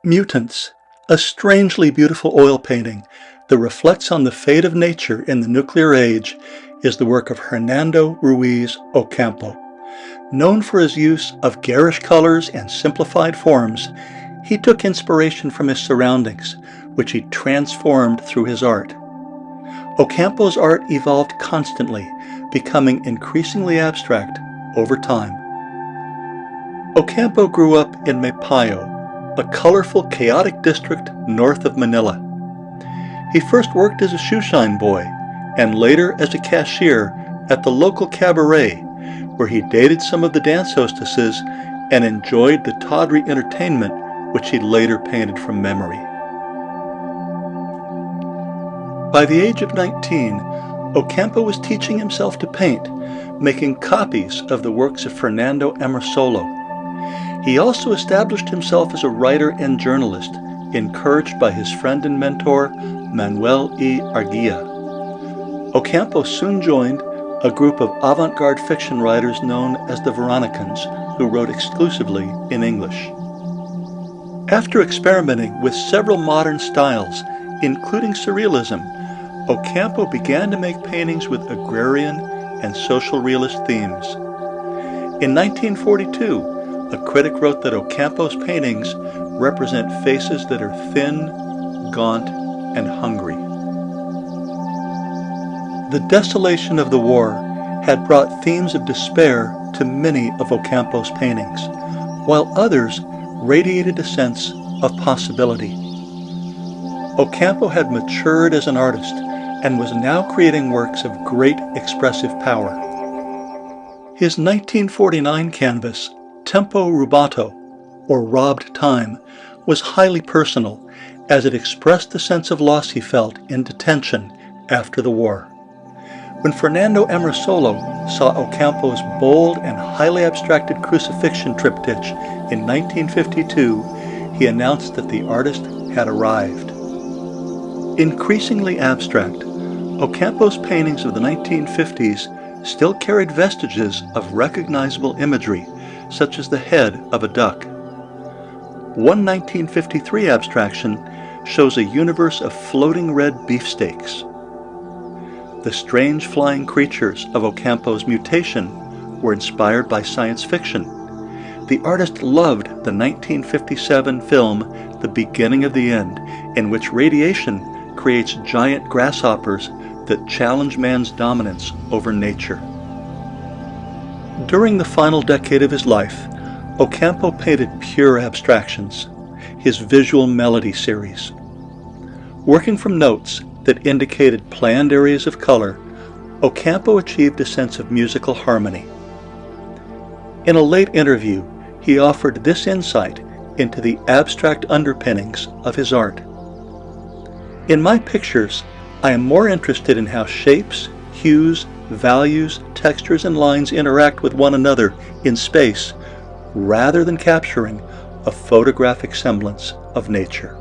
Mutants, a strangely beautiful oil painting that reflects on the fate of nature in the nuclear age, is the work of Hernando Ocampo. Known for his use of garish colors and simplified forms, he took inspiration from his surroundings, which he transformed through his art. Ocampo's art evolved constantly, becoming increasingly abstract over time. Ocampo grew up in Mapayo, a colorful, chaotic district north of Manila. He first worked as a shoeshine boy, and later as a cashier at the local cabaret, where he dated some of the dance hostesses and enjoyed the tawdry entertainment which he later painted from memory. By the age of 19, Ocampo was teaching himself to paint, making copies of the works of Fernando Ocampo. He also established himself as a writer and journalist, encouraged by his friend and mentor, Manuel E. Arguia. Ocampo soon joined a group of avant-garde fiction writers known as the Veronicans, who wrote exclusively in English. After experimenting with several modern styles, including surrealism, Ocampo began to make paintings with agrarian and social realist themes. In 1942, a critic wrote that Ocampo's paintings represent faces that are thin, gaunt, and hungry. The desolation of the war had brought themes of despair to many of Ocampo's paintings, while others radiated a sense of possibility. Ocampo had matured as an artist and was now creating works of great expressive power. His 1949 canvas, Tempo Rubato, or Robbed Time, was highly personal, as it expressed the sense of loss he felt in detention after the war. When Fernando Ocampo saw Ocampo's bold and highly abstracted crucifixion triptych in 1952, he announced that the artist had arrived. Increasingly abstract, Ocampo's paintings of the 1950s still carried vestiges of recognizable imagery, such as the head of a duck. One 1953 abstraction shows a universe of floating red beefsteaks. The strange flying creatures of Ocampo's Mutation were inspired by science fiction. The artist loved the 1957 film The Beginning of the End, in which radiation creates giant grasshoppers that challenge man's dominance over nature. During the final decade of his life, Ocampo painted pure abstractions, his visual melody series. Working from notes that indicated planned areas of color, Ocampo achieved a sense of musical harmony. In a late interview, he offered this insight into the abstract underpinnings of his art. In my pictures, I am more interested in how shapes, hues, values, textures, and lines interact with one another in space, rather than capturing a photographic semblance of nature.